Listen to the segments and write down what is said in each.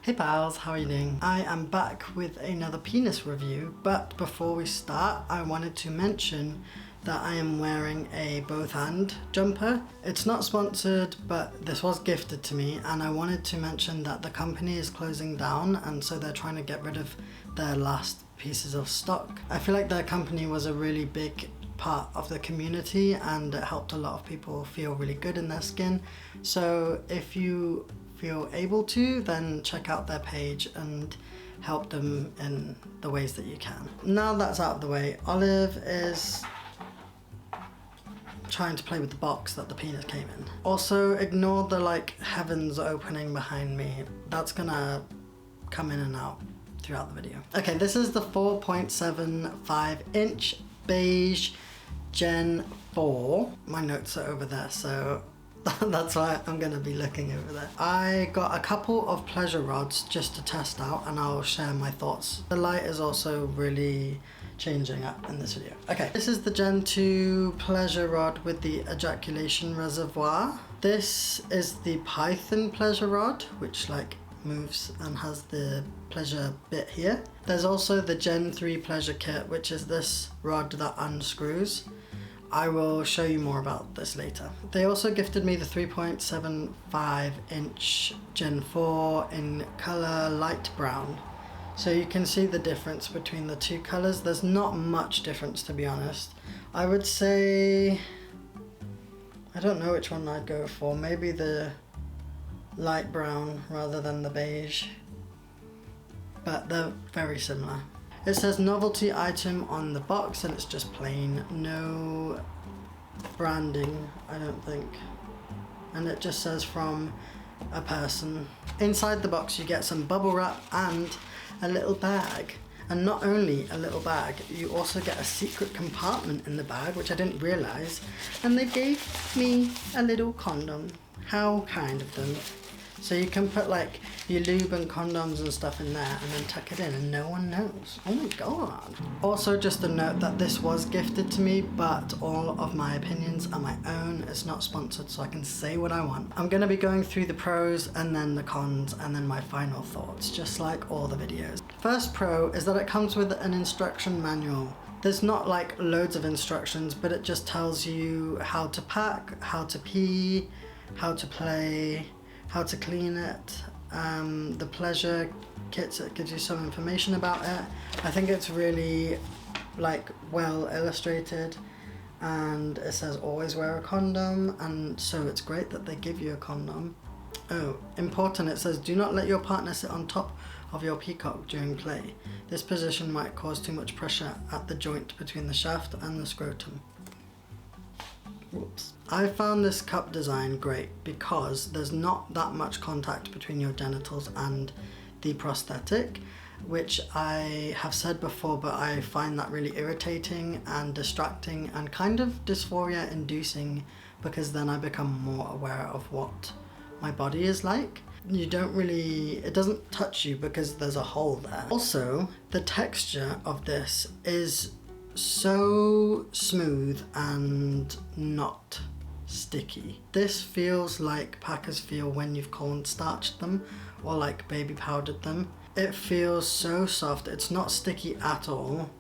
Hey pals, how are you doing? I am back with another penis review, but before we start, I wanted to mention that I am wearing a both and jumper. It's not sponsored, but this was gifted to me, and I wanted to mention that the company is closing down, and so they're trying to get rid of their last pieces of stock. I feel like their company was a really big part of the community, and it helped a lot of people feel really good in their skin. So if you feel able to, then check out their page and help them in the ways that you can. Now that's out of the way, Olive is trying to play with the box that the penis came in. Also, ignore the heavens opening behind me. That's gonna come in and out throughout the video. Okay, this is the 4.75 inch beige Gen 4. My notes are over there, so that's why I'm gonna be looking over there. I got a couple of pleasure rods just to test out, and I'll share my thoughts. The light is also really changing up in this video. Okay, this is the Gen 2 pleasure rod with the ejaculation reservoir. This is the Python pleasure rod, which moves and has the pleasure bit here. There's also the Gen 3 pleasure kit, which is this rod that unscrews. I will show you more about this later. They also gifted me the 3.75 inch Gen 4 in color light brown. So you can see the difference between the two colors. There's not much difference, to be honest. I would say, I don't know which one I'd go for. Maybe the light brown rather than the beige, but they're very similar. It says novelty item on the box, and it's just plain, no branding, I don't think. And it just says from a person. Inside the box you get some bubble wrap and a little bag. And not only a little bag, you also get a secret compartment in the bag, which I didn't realize. And they gave me a little condom. How kind of them. So you can put your lube and condoms and stuff in there and then tuck it in and no one knows. Oh my god. Also, just a note that this was gifted to me, but all of my opinions are my own. It's not sponsored, so I can say what I want. I'm gonna be going through the pros and then the cons and then my final thoughts, just like all the videos. First pro is that it comes with an instruction manual. There's not loads of instructions, but it just tells you how to pack, how to pee, how to play, how to clean it. The pleasure kits, it gives you some information about it. I think it's really well illustrated, and it says always wear a condom, and so it's great that they give you a condom. Oh, important, it says do not let your partner sit on top of your peacock during play. This position might cause too much pressure at the joint between the shaft and the scrotum. Whoops. I found this cup design great because there's not that much contact between your genitals and the prosthetic, which I have said before, but I find that really irritating and distracting and kind of dysphoria inducing, because then I become more aware of what my body is like. You don't really, it doesn't touch you because there's a hole there. Also, the texture of this is so smooth and not sticky. This feels like packers feel when you've cornstarched them or baby powdered them. It feels so soft, it's not sticky at all,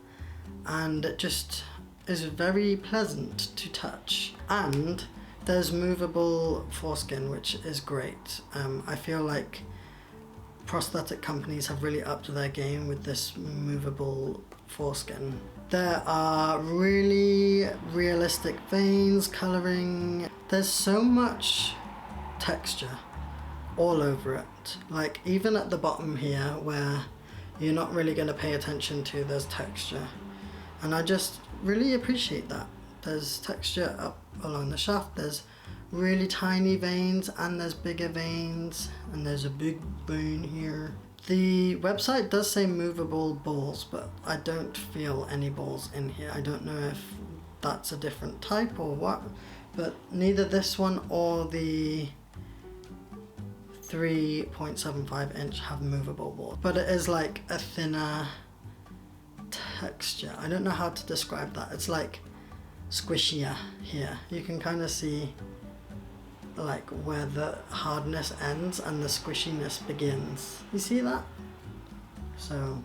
and it just is very pleasant to touch. And there's movable foreskin, which is great. I feel like prosthetic companies have really upped their game with this movable foreskin. There are really realistic veins, colouring. There's so much texture all over it. Even at the bottom here, where you're not really going to pay attention to, there's texture. And I just really appreciate that. There's texture up along the shaft, there's really tiny veins, and there's bigger veins, and there's a big vein here. The website does say movable balls, but I don't feel any balls in here. I don't know if that's a different type or what, but neither this one or the 3.75 inch have movable balls. But it is a thinner texture. I don't know how to describe that. It's squishier here. You can kind of see like where the hardness ends and the squishiness begins. You see that? So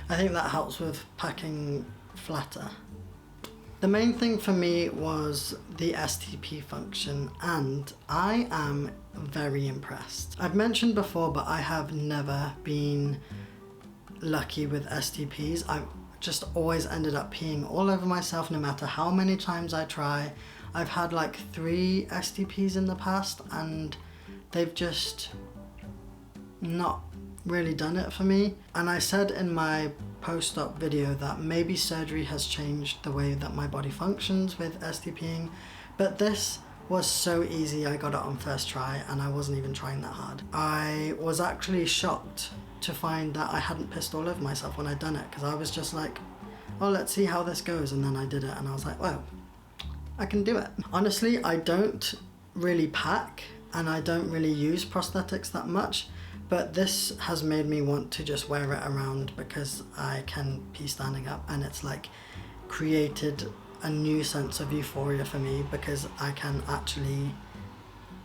I think that helps with packing flatter. The main thing for me was the STP function, and I am very impressed. I've mentioned before, but I have never been lucky with STPs. I've just always ended up peeing all over myself no matter how many times I try. I've had like 3 STPs in the past and they've just not really done it for me. And I said in my post-op video that maybe surgery has changed the way that my body functions with STPing, but this was so easy. I got it on first try and I wasn't even trying that hard. I was actually shocked to find that I hadn't pissed all over myself when I'd done it, because I was just like, oh, let's see how this goes, and then I did it and I was like, wow, I can do it. Honestly, I don't really pack and I don't really use prosthetics that much, but this has made me want to just wear it around because I can pee standing up, and it's like created a new sense of euphoria for me because I can actually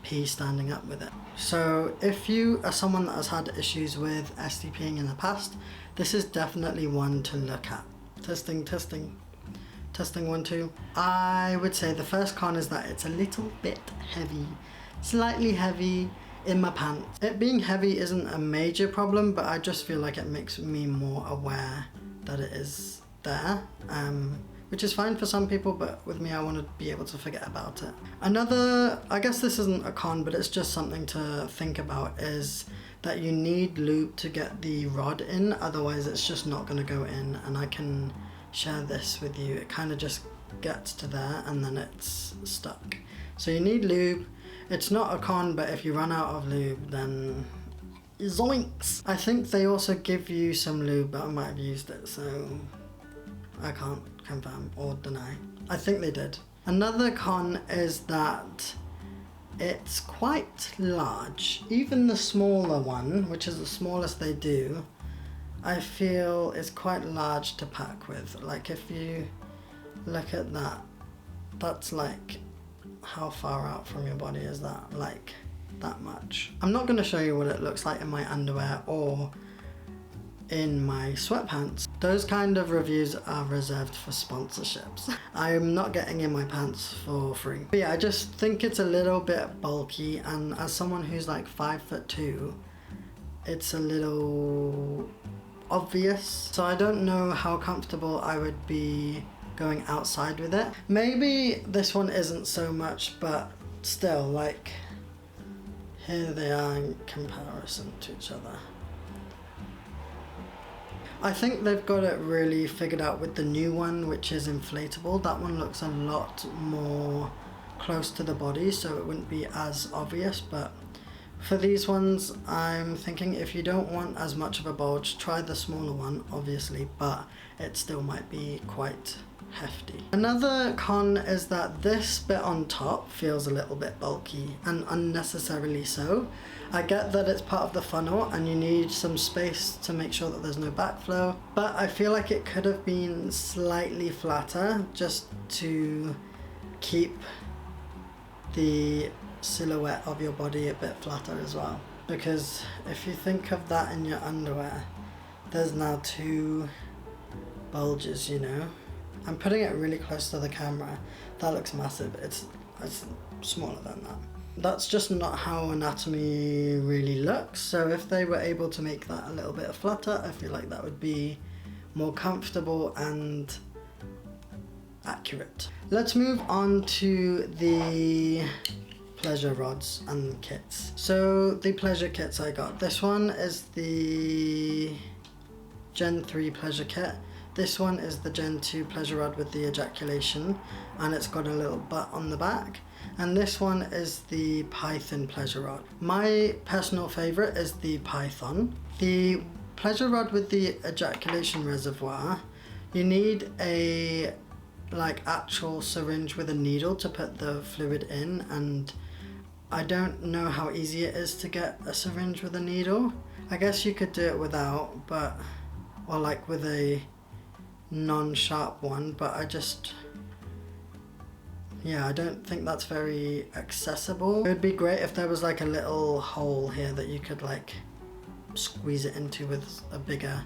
pee standing up with it. So if you are someone that has had issues with STPing in the past, this is definitely one to look at. Testing, 1, 2. I would say the first con is that it's a little bit heavy, slightly heavy in my pants. It being heavy isn't a major problem, but I just feel like it makes me more aware that it is there, which is fine for some people, but with me I want to be able to forget about it. Another, I guess this isn't a con, but it's just something to think about, is that you need lube to get the rod in, otherwise it's just not going to go in. And I can share this with you. It kind of just gets to there and then it's stuck. So you need lube. It's not a con, but if you run out of lube, then zoinks! I think they also give you some lube, but I might have used it, so I can't confirm or deny. I think they did. Another con is that it's quite large. Even the smaller one, which is the smallest they do, I feel is quite large to pack with. Like if you look at that, that's like, how far out from your body is that? Like that much. I'm not going to show you what it looks like in my underwear or in my sweatpants. Those kind of reviews are reserved for sponsorships. I'm not getting in my pants for free. But yeah, I just think it's a little bit bulky, and as someone who's like 5'2", it's a little obvious. So I don't know how comfortable I would be going outside with it. Maybe this one isn't so much, but still, like, here they are in comparison to each other. I think they've got it really figured out with the new one, which is inflatable. That one looks a lot more close to the body, so it wouldn't be as obvious. But for these ones, I'm thinking if you don't want as much of a bulge, try the smaller one, obviously, but it still might be quite hefty. Another con is that this bit on top feels a little bit bulky, and unnecessarily so. I get that it's part of the funnel and you need some space to make sure that there's no backflow, but I feel like it could have been slightly flatter just to keep the silhouette of your body a bit flatter as well. Because if you think of that in your underwear, there's now 2 bulges, you know? I'm putting it really close to the camera. That looks massive. It's smaller than that. That's just not how anatomy really looks. So if they were able to make that a little bit flatter, I feel like that would be more comfortable and accurate. Let's move on to the pleasure rods and kits. So the pleasure kits I got. This one is the Gen 3 pleasure kit. This one is the Gen 2 pleasure rod with the ejaculation, and it's got a little butt on the back. And this one is the Python pleasure rod. My personal favorite is the Python. The pleasure rod with the ejaculation reservoir, you need a actual syringe with a needle to put the fluid in, and I don't know how easy it is to get a syringe with a needle. I guess you could do it without, but, or like with a non-sharp one, but yeah, I don't think that's very accessible. It would be great if there was like a little hole here that you could like squeeze it into with a bigger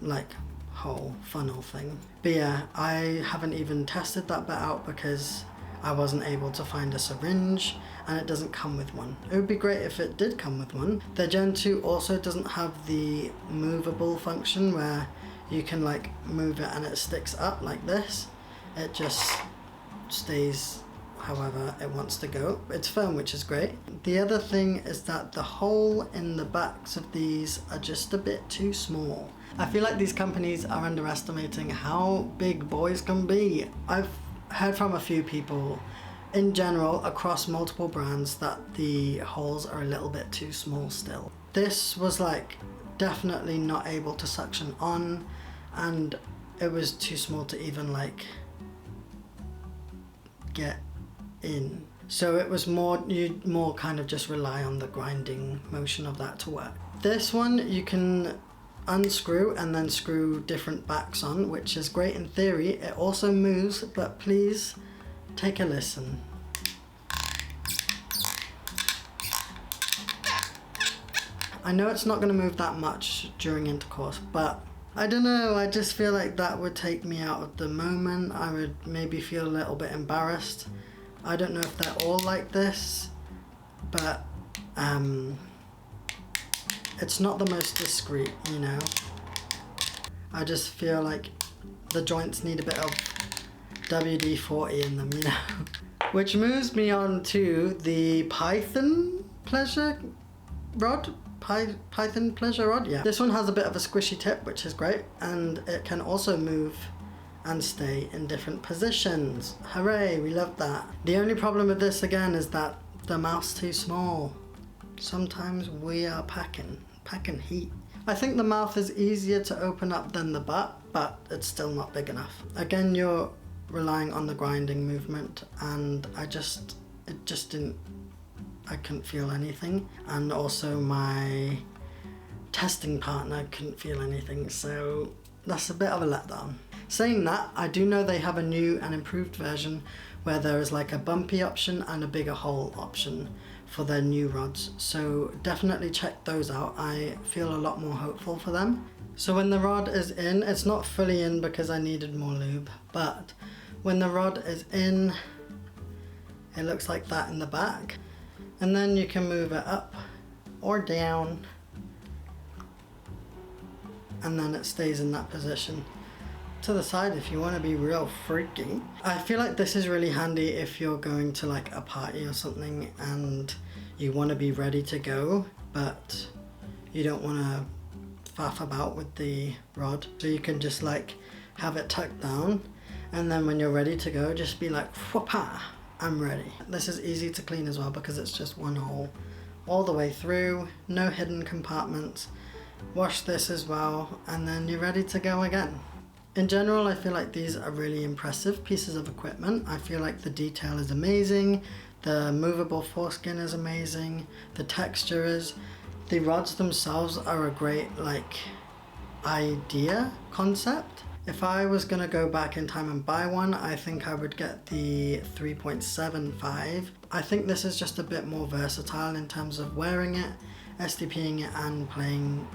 like hole funnel thing. But yeah, I haven't even tested that bit out because I wasn't able to find a syringe and it doesn't come with one. It would be great if it did come with one. The Gen 2 also doesn't have the movable function where you can like move it and it sticks up like this. It just stays however it wants to go. It's firm, which is great. The other thing is that the hole in the backs of these are just a bit too small. I feel like these companies are underestimating how big boys can be. I've heard from a few people in general across multiple brands that the holes are a little bit too small still. This was like definitely not able to suction on, and it was too small to even like get in. So it was more, you'd more kind of just rely on the grinding motion of that to work. This one you can unscrew and then screw different backs on, which is great in theory. It also moves, but please take a listen. I know it's not going to move that much during intercourse, but I don't know, I just feel like that would take me out of the moment. I would maybe feel a little bit embarrassed. I don't know if they're all like this, but it's not the most discreet, you know. I just feel like the joints need a bit of WD-40 in them, you know. Which moves me on to the Python pleasure rod. Python pleasure rod, yeah. This one has a bit of a squishy tip, which is great, and it can also move and stay in different positions. Hooray, we love that. The only problem with this again is that the mouth's too small. Sometimes we are packing heat. I think the mouth is easier to open up than the butt, but it's still not big enough. Again, you're relying on the grinding movement, and I couldn't feel anything, and also my testing partner couldn't feel anything, so that's a bit of a letdown. Saying that, I do know they have a new and improved version where there is like a bumpy option and a bigger hole option for their new rods, so definitely check those out. I feel a lot more hopeful for them. So when the rod is in, it's not fully in because I needed more lube, but when the rod is in, it looks like that in the back. And then you can move it up or down, and then it stays in that position. To the side if you want to be real freaky. I feel like this is really handy if you're going to like a party or something and you want to be ready to go, but you don't want to faff about with the rod. So you can just like have it tucked down, and then when you're ready to go, just be like, whoopah, I'm ready. This is easy to clean as well because it's just one hole all the way through, no hidden compartments. Wash this as well, and then you're ready to go again. In general, I feel like these are really impressive pieces of equipment. I feel like the detail is amazing, the movable foreskin is amazing, the texture is, the rods themselves are a great like idea, concept. If I was gonna go back in time and buy one, I think I would get the 3.75. I think this is just a bit more versatile in terms of wearing it, STPing it, and playing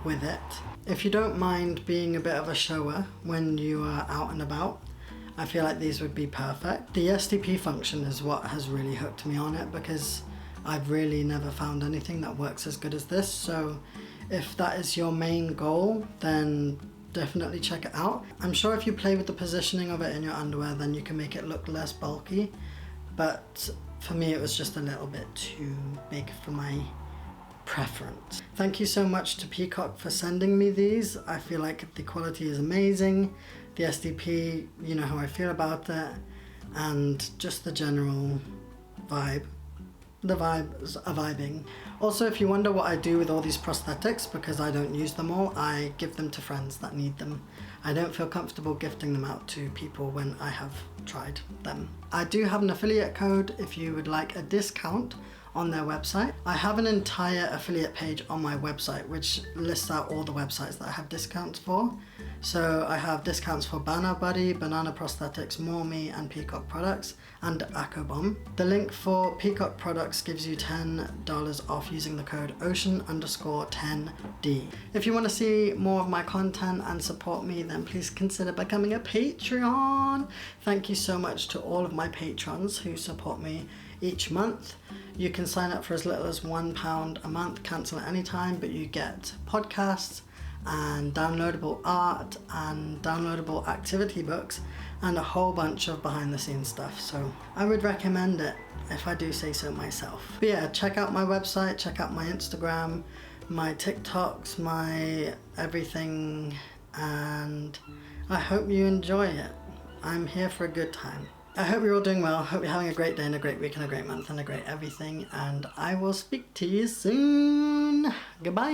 with it. If you don't mind being a bit of a shower when you are out and about, I feel like these would be perfect. The STP function is what has really hooked me on it because I've really never found anything that works as good as this. So if that is your main goal, then definitely check it out. I'm sure if you play with the positioning of it in your underwear, then you can make it look less bulky. But for me, it was just a little bit too big for my preference. Thank you so much to Peecock for sending me these. I feel like the quality is amazing. The STP, you know how I feel about it, and just the general vibe. The vibes are vibing. Also, if you wonder what I do with all these prosthetics, because I don't use them all, I give them to friends that need them. I don't feel comfortable gifting them out to people when I have tried them. I do have an affiliate code if you would like a discount on their website. I have an entire affiliate page on my website which lists out all the websites that I have discounts for. So I have discounts for Banana Buddy, Banana Prosthetics, More Me, and Peecock Products, and Acobomb. The link for Peecock Products gives you $10 off using the code OCEAN_10D. If you want to see more of my content and support me, then please consider becoming a Patreon. Thank you so much to all of my patrons who support me each month. You can sign up for as little as £1 a month, cancel at any time, but you get podcasts and downloadable art and downloadable activity books and a whole bunch of behind the scenes stuff. So I would recommend it if I do say so myself. But yeah, check out my website, check out my Instagram, my TikToks, my everything, and I hope you enjoy it. I'm here for a good time. I hope you're all doing well. Hope you're having a great day and a great week and a great month and a great everything. And I will speak to you soon. Goodbye.